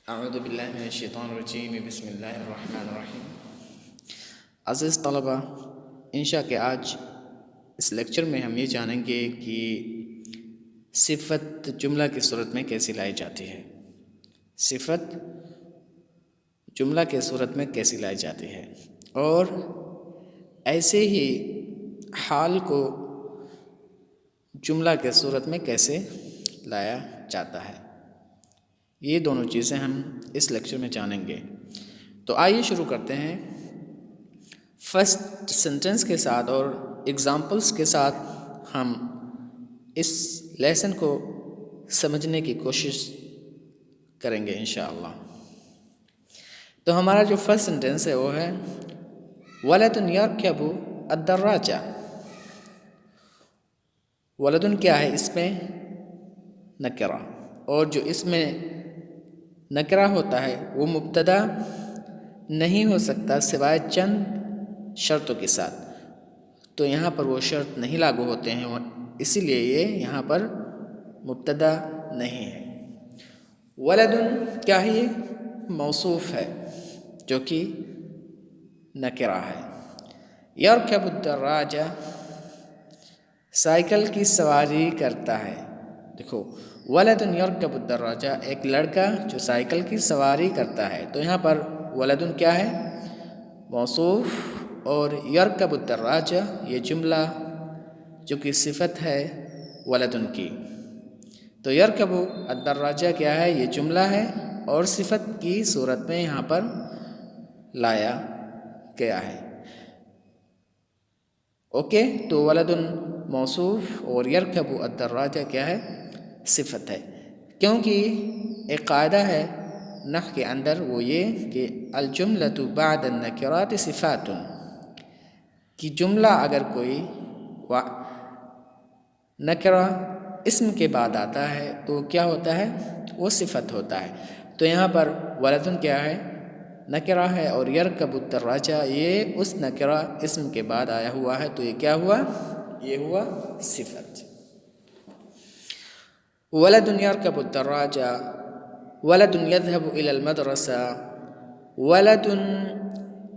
اعوذ باللہ من الشیطان الرجیم بسم اللہ الرحمن الرحیم۔ عزیز طلبہ، انشاء کہ آج اس لیکچر میں ہم یہ جانیں گے کہ صفت جملہ کی صورت میں کیسی لائی جاتی ہے۔ صفت جملہ کی صورت میں کیسی لائی جاتی ہے اور ایسے ہی حال کو جملہ کے صورت میں کیسے لایا جاتا ہے، یہ دونوں چیزیں ہم اس لیکچر میں جانیں گے۔ تو آئیے شروع کرتے ہیں۔ فرسٹ سینٹنس کے ساتھ اور ایگزامپلس کے ساتھ ہم اس لیسن کو سمجھنے کی کوشش کریں گے انشاءاللہ۔ تو ہمارا جو فرسٹ سینٹنس ہے وہ ہے وَلَدٌ يَرْكَبُ الدَّرَّاجَ۔ ولدن کیا ہے؟ اس میں نکرہ، اور جو اس میں نکرہ ہوتا ہے وہ مبتدا نہیں ہو سکتا سوائے چند شرطوں کے ساتھ، تو یہاں پر وہ شرط نہیں لاگو ہوتے ہیں، اسی لیے یہ یہاں پر مبتدا نہیں ہے۔ ولدن کیا ہے؟ یہ موصوف ہے جو کہ نکرہ ہے۔ یرکب الدراجہ سائیکل کی سواری کرتا ہے۔ دیکھو، ولدن یرکب الدراجہ ایک لڑکا جو سائیکل کی سواری کرتا ہے، تو یہاں پر ولدن کیا ہے؟ موصوف، اور یرکب الدراجہ یہ جملہ جو کہ صفت ہے ولدن کی۔ تو یرکب الدراجہ کیا ہے؟ یہ جملہ ہے اور صفت کی صورت میں یہاں پر لایا گیا ہے۔ اوکے، تو ولدن موصوف اور یرکب الدراجہ کیا ہے؟ صفت ہے، کیونکہ ایک قاعدہ ہے نحو کے اندر، وہ یہ کہ الجملۃ بعد النکرات صفات، کہ جملہ اگر کوئی نکرہ اسم کے بعد آتا ہے تو کیا ہوتا ہے؟ وہ صفت ہوتا ہے۔ تو یہاں پر ولدن کیا ہے؟ نکرہ ہے، اور یرکب الدراجہ یہ اس نکرہ اسم کے بعد آیا ہوا ہے، تو یہ کیا ہوا؟ یہ ہوا صفت۔ ولد یرکب الدراجہ، ولد یذهب إلى المدرسة، ولد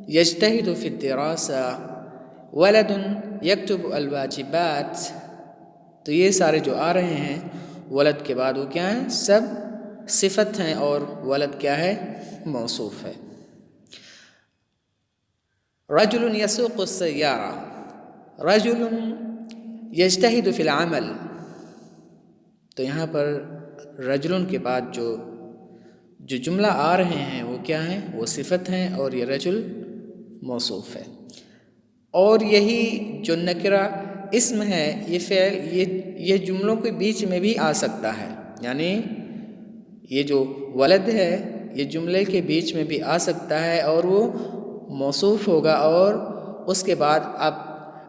یجتہد فی الدراسة، ولد یکتب الواجبات۔ تو یہ سارے جو آ رہے ہیں ولد کے بعد وہ کیا ہیں؟ سب صفت ہیں، اور ولد کیا ہے؟ موصوف ہے۔ رجل یسوق السیارہ، رجل یجتہد فی العمل۔ تو یہاں پر رجل کے بعد جو جملہ آ رہے ہیں وہ کیا ہیں؟ وہ صفت ہیں، اور یہ رجل موصوف ہے۔ اور یہی جو نکرہ اسم ہے، یہ فعل یہ جملوں کے بیچ میں بھی آ سکتا ہے، یعنی یہ جو ولد ہے یہ جملے کے بیچ میں بھی آ سکتا ہے، اور وہ موصوف ہوگا، اور اس کے بعد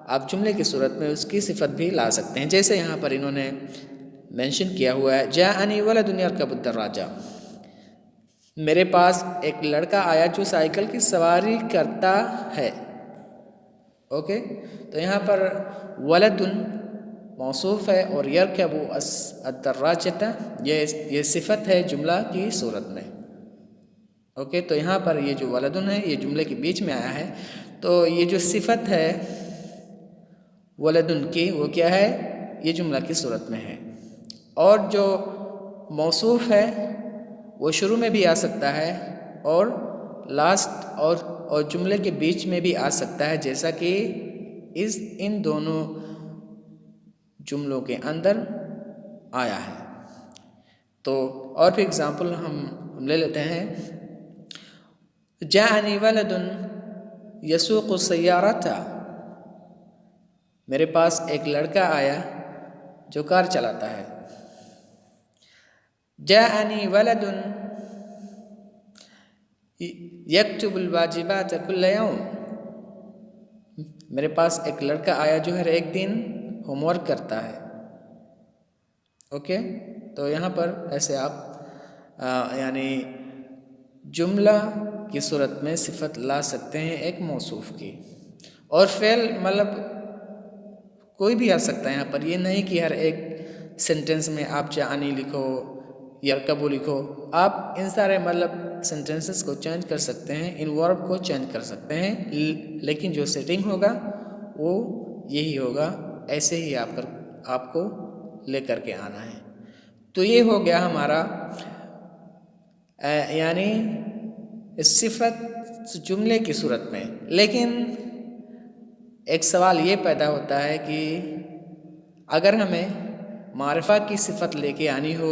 آپ جملے کی صورت میں اس کی صفت بھی لا سکتے ہیں، جیسے یہاں پر انہوں نے مینشن کیا ہوا ہے جاءنی ولد یرکب الدراجہ، میرے پاس ایک لڑکا آیا جو سائیکل کی سواری کرتا ہے۔ اوکے، تو یہاں پر ولدن موصوف ہے، اور یرکب الدراجہ یہ صفت ہے جملہ کی صورت میں۔ اوکے، تو یہاں پر یہ جو ولدن ہے یہ جملے کے بیچ میں آیا ہے، تو یہ جو صفت ہے ولدن کی وہ کیا ہے؟ یہ جملہ کی صورت میں ہے، اور جو موصوف ہے وہ شروع میں بھی آ سکتا ہے اور لاسٹ اور جملے کے بیچ میں بھی آ سکتا ہے، جیسا کہ ان دونوں جملوں کے اندر آیا ہے۔ تو اور بھی اگزامپل ہم لے لیتے ہیں۔ جاءنی ولد یسوق السیارۃ، میرے پاس ایک لڑکا آیا جو کار چلاتا ہے۔ جاءنی ولد یکتب الواجبات کل یوم، میرے پاس ایک لڑکا آیا جو ہر ایک دن ہوم ورک کرتا ہے۔ اوکے، تو یہاں پر ایسے آپ یعنی جملہ کی صورت میں صفت لا سکتے ہیں ایک موصوف کی، اور فعل مطلب کوئی بھی آ سکتا ہے یہاں پر، یہ نہیں کہ ہر ایک سینٹنس میں آپ جاءنی لکھو यरकबु लिखो। आप इन सारे मतलब सेंटेंसेस को चेंज कर सकते हैं, इन वर्ब को चेंज कर सकते हैं, लेकिन जो सेटिंग होगा वो यही होगा, ऐसे ही आपको लेकर के आना है। तो ये हो गया हमारा यानी सिफत जुमले की सूरत में। लेकिन एक सवाल ये पैदा होता है कि अगर हमें मारिफा की सिफत लेके आनी हो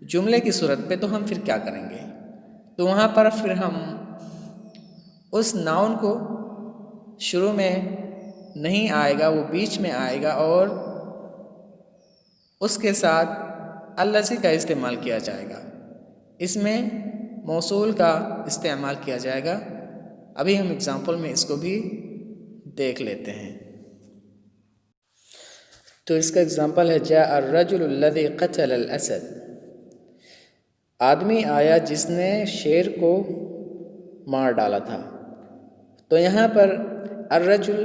जुमले की सूरत पे, तो हम फिर क्या करेंगे? तो वहाँ पर फिर हम उस नाउन को शुरू में नहीं आएगा, वो बीच में आएगा और उसके साथ अल्लज़ी का इस्तेमाल किया जाएगा, इसमें मौसूल का इस्तेमाल किया जाएगा। अभी हम एग्ज़ाम्पल में इसको भी देख लेते हैं। तो इसका एग्ज़ाम्पल है जा अर्रजुलुल्लज़ी क़तल अल-असद, आदमी आया जिसने शेर को मार डाला था। तो यहाँ पर अर्रजुल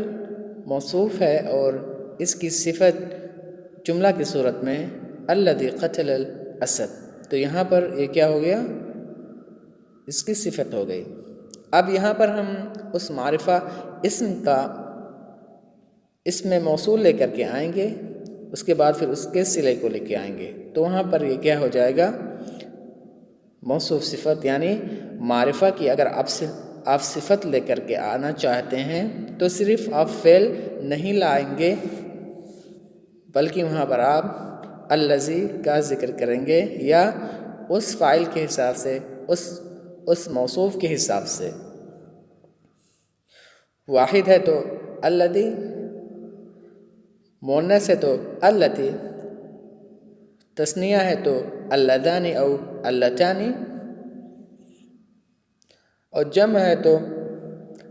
मौसूफ है और इसकी सिफत जुमला की सूरत में अल्लज़ी क़तल अल-असद, तो यहाँ पर ये क्या हो गया? इसकी सिफत हो गई। अब यहाँ पर हम उस मारिफा इसमें मौसूल लेकर के आएंगे, उसके बाद फिर उसके सिले को लेके आएंगे। तो वहाँ पर ये क्या हो जाएगा? मौसूफ सिफत, यानी मारिफा की अगर आप सिफत लेकर के आना चाहते हैं तो सिर्फ आप फ़ेल नहीं लाएंगे, बल्कि वहाँ पर आप अल्लज़ी का ज़िक्र करेंगे या उस फ़ाइल के हिसाब से, उस मौसूफ के हिसाब से। वाहिद है तो अल्लज़ी, मुअन्नस है तो अल्लती, तस्निया है तो अल्लज़ानी औ अल्लतानी, और जम है तो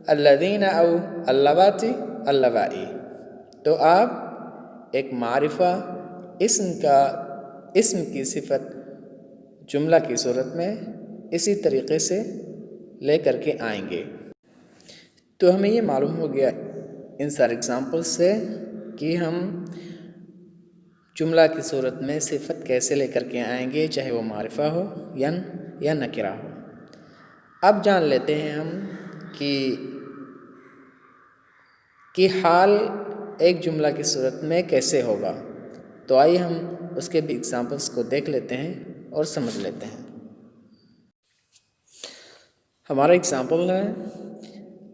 अल्लज़ीना औ अल्लवाती अल्लवाई। तो आप एक मारिफा इस्म की सिफत जुमला की सूरत में इसी तरीक़े से ले करके आएंगे। तो हमें ये मालूम हो गया इन सारे एग्ज़ाम्पल से कि हम जुमला की सूरत में सिफत कैसे लेकर के आएंगे, चाहे वो मारिफा हो या नकिरा हो। अब जान लेते हैं हम कि हाल एक जुमला की सूरत में कैसे होगा। तो आइए हम उसके भी एग्ज़ाम्पल्स को देख लेते हैं और समझ लेते हैं। हमारा एग्ज़ाम्पल है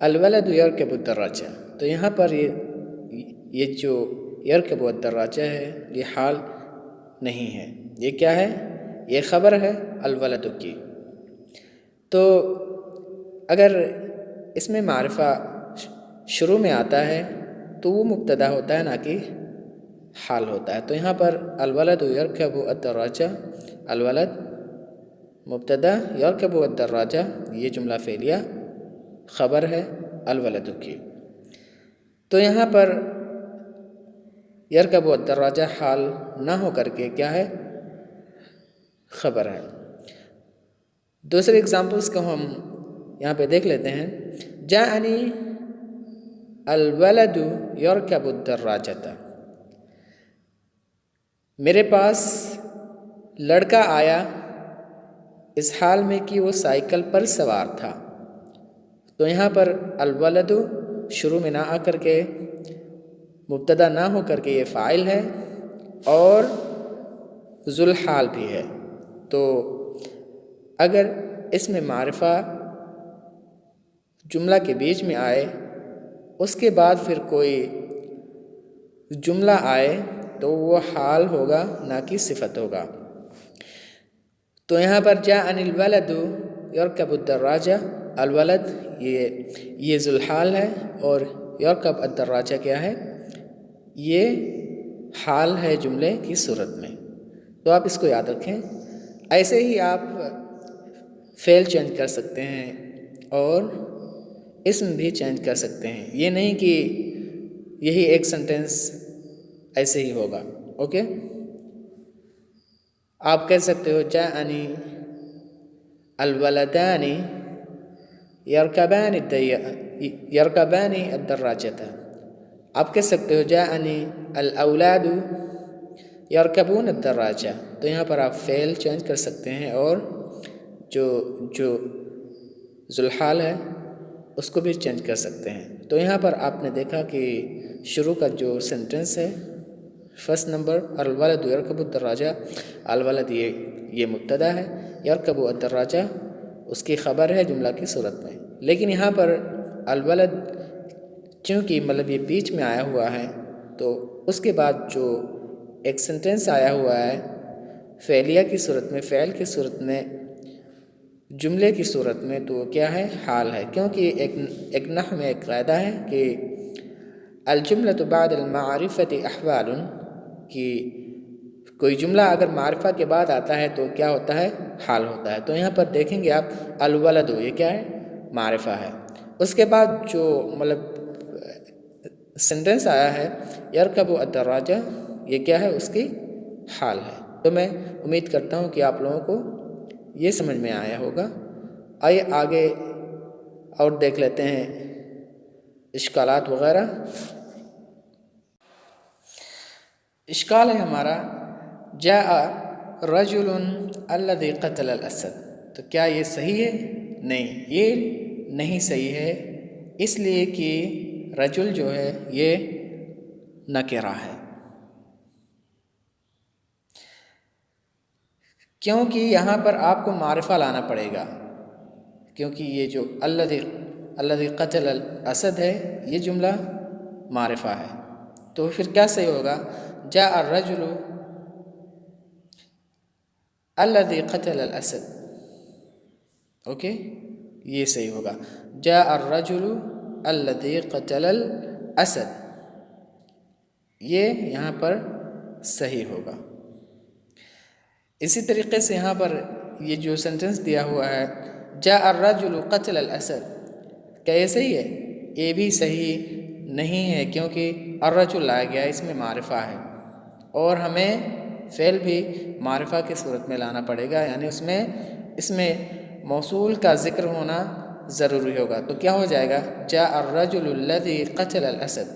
अलवलदु यरकबु दर्राजा। तो यहाँ पर ये जो यरकबु दर्राजा है ये हाल नहीं है, ये क्या है? ये ख़बर है अलवलदु की। तो अगर इसमें मारिफा शुरू में आता है तो वो मुब्तदा होता है, ना कि हाल होता है। तो यहाँ पर अलवलदु यरकबु अद-दर्राजा, अलवलद मुब्तदा, यरकबु अद-दर्राजा ये जुमला फ़ेलिया ख़बर है अलवलदु की। तो यहाँ पर यरकबु अद-दर्राजा हाल ना हो करके क्या है? ख़बर है। दूसरे एग्ज़ाम्पल्स को हम यहाँ पे देख लेते हैं। जाअनी अलवलदु यरकबु अद-दर्राजता, मेरे पास लड़का आया इस हाल में कि वो साइकिल पर सवार था। तो यहाँ पर अलवलदु शुरू में ना आकर के, मुब्तदा ना हो करके ये फ़ाइल है और ज़ुल हाल भी है। तो अगर इसमें मारिफा जुमला के बीच में आए, उसके बाद फिर कोई जुमला आए, तो वो हाल होगा, ना कि सिफत होगा। तो यहाँ पर जा अनिल वलदु यरकबु अद-दर्राजा, अलवलद ये ज़ुल हाल है और यरकब अद-दर्राजा क्या है? ये हाल है जुमले की सूरत में। तो आप इसको याद रखें। ऐसे ही आप फ़ेल चेंज कर सकते हैं और इस्म भी चेंज कर सकते हैं। ये नहीं कि यही एक सेंटेंस ऐसे ही होगा। ओके, आप कह सकते हो जाअनी अलवलदानी यरकबानी अद-दर्राजता। आप कह सकते हो जाअनी अल-औलादु यरकबून अद्दराजा, तो यहाँ पर आप फ़ेल चेंज कर सकते हैं और जो जो ज़ुल्हाल है उसको भी चेंज कर सकते हैं। तो यहाँ पर आपने देखा कि शुरू का जो सेंटेंस है फर्स्ट नंबर अलवलद यरकबु अद्दराजा, अलवलद ये मुब्तदा है, यरकबु अद्दराजा उसकी ख़बर है जुमला की सूरत में। लेकिन यहाँ पर अलवलद चूँकि मतलब ये बीच में आया हुआ है तो उसके बाद जो एक सेंटेंस आया हुआ है फ़ेलिया की सूरत में, फ़ेल की सूरत में, जुमले की सूरत में, तो क्या है, हाल है। क्योंकि एक नहव में एक कायदा है कि अलजुमलतु बअदल मारिफति अहवालुन, कि कोई जुमला अगर मारिफा के बाद आता है तो क्या होता है, हाल होता है। तो यहाँ पर देखेंगे आप अलवलदु, ये क्या है, मारिफा है। उसके बाद जो मतलब सेंटेंस आया है यरकबु अद्दराजा, ये क्या है, उसकी हाल है। तो मैं उम्मीद करता हूँ कि आप लोगों को ये समझ में आया होगा। आइए आगे और देख लेते हैं इश्कालात वग़ैरह। इश्काल है हमारा जाअ रजुलुन अल्लज़ी क़तल अल-असद, तो क्या ये सही है? नहीं, ये नहीं सही है, इसलिए कि रजुल जो है ये नकिरा है, क्योंकि यहाँ पर आपको मारिफा लाना पड़ेगा, क्योंकि ये जो अल्लज़ी क़तल अल-असद है ये जुमला मारिफा है। तो फिर क्या सही होगा, जाअ अर्रजुलु अल्लज़ी क़तल अल-असद, ओके, ये सही होगा, जाअ अर्रजुलु अल्लज़ी क़तल अल-असद, ये यहाँ पर सही होगा। इसी तरीके से यहाँ पर ये जो सेंटेंस दिया हुआ है जाअ अर्रजुलु क़तल अल-असद, क्या ये सही है? ये भी सही नहीं है, क्योंकि अर्रजुल लाया गया है, इसमें मारिफा है और हमें फ़ेल भी मारिफा की सूरत में लाना पड़ेगा, यानी इसमें मौसूल का ज़िक्र होना ज़रूरी होगा। तो क्या हो जाएगा, जाअ अर्रजुलु अल्लज़ी क़तल अल-असद,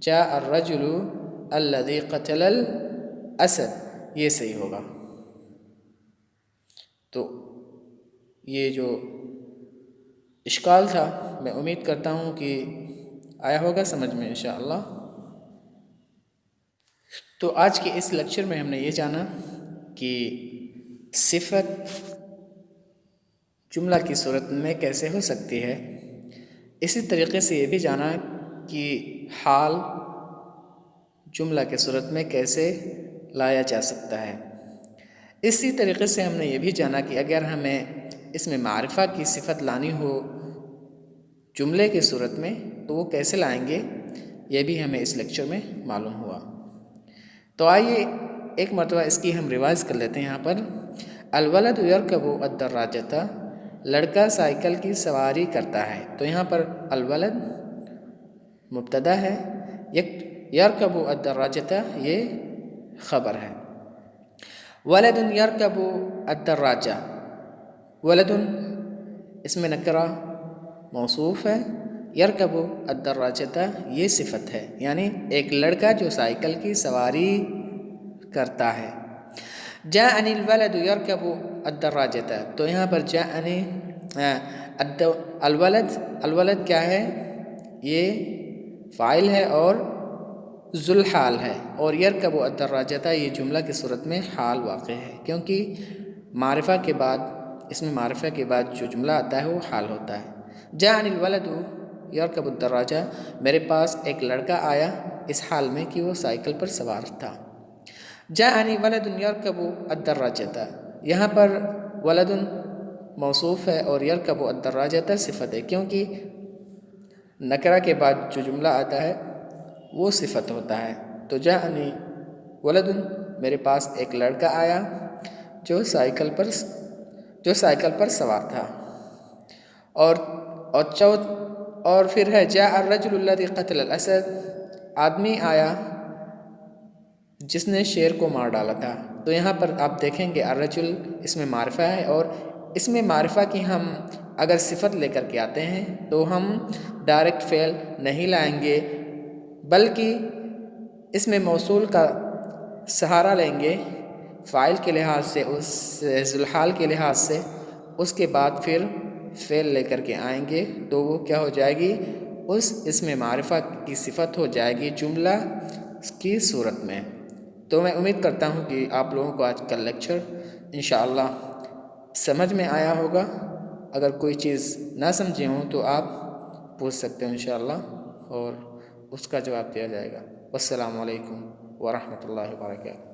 जाअ अर्रजुलु अल्लज़ी क़तल अल-असद, ये सही होगा। तो ये जो इश्काल था मैं उम्मीद करता हूँ कि आया होगा समझ में इंशाअल्लाह। तो आज के इस लेक्चर में हमने ये जाना कि सिफ़त जुमला की सूरत में कैसे हो सकती है। इसी तरीके से ये भी जाना कि हाल जुमला के सूरत में कैसे लाया जा सकता है। इसी तरीके से हमने ये भी जाना कि अगर हमें इसमें मारिफा की सिफ़त लानी हो जुमले की सूरत में तो वो कैसे लाएंगे, ये भी हमें इस लेक्चर में मालूम हुआ। तो आइए एक मरतबा इसकी हम रिवाइज़ कर लेते हैं। यहाँ पर अलवलदु यरकबु अद्दराजता, लड़का साइकिल की सवारी करता है। तो यहाँ पर अलवलद मुब्तदा है, यरकबु अद्दराजता ये ख़बर है। वलदुन यरकबु अद्दराजा, वलदुन इसमें नकरा मौसूफ़ है, यरकबु अद्दराजता ये सिफ़त है, यानी एक लड़का जो साइकिल की सवारी करता है। जाअनिल वलदु यरकबु अद्दराजता, तो यहाँ पर जाअनी अलवलद क्या है, ये फ़ाइल है और ज़ुल्हाल है, और यरकबु अद्दराजता ये जुमला की सूरत में हाल वाक़ है, क्योंकि मारिफा के बाद, इसमें मारिफा के बाद जो जुमला आता है वो हाल होता है। जाअनिल वलदु यरकबु अद्दराजा, मेरे पास एक लड़का आया इस हाल में कि वो साइकिल पर सवार था। जाअनी वलदुन यरकबु अद्दराजता, यहाँ पर वलदुन मौसूफ़ है और यरकबु अद्दराजता सिफ़त है, क्योंकि नकरा के बाद जो जुमला आता है वो सिफ़त होता है। तो जाअनी वलदुन, मेरे पास एक लड़का आया जो साइकिल पर सवार था। और फिर है जाअ अर्रजुलु अल्लज़ी क़तल अल-असद, आदमी आया जिसने शेर को मार डाला था। तो यहाँ पर आप देखेंगे अर्रजुल इसमें मारिफा है, और इसमें मारिफा की हम अगर सिफ़त लेकर के आते हैं तो हम डायरेक्ट फ़ेल नहीं लाएंगे, बल्कि اس میں موصول کا سہارا لیں گے فاعل کے لحاظ سے، اس ذوالحال کے لحاظ سے، اس کے بعد پھر فعل لے کر کے آئیں گے تو وہ کیا ہو جائے گی، اس اسم معرفہ کی صفت ہو جائے گی جملہ کی صورت میں۔ تو میں امید کرتا ہوں کہ آپ لوگوں کو آج کا لیکچر انشاءاللہ سمجھ میں آیا ہوگا۔ اگر کوئی چیز نہ سمجھے ہوں تو آپ پوچھ سکتے ہیں انشاءاللہ اور اس کا جواب دیا جائے گا۔ والسلام علیکم ورحمۃ اللہ وبرکاتہ۔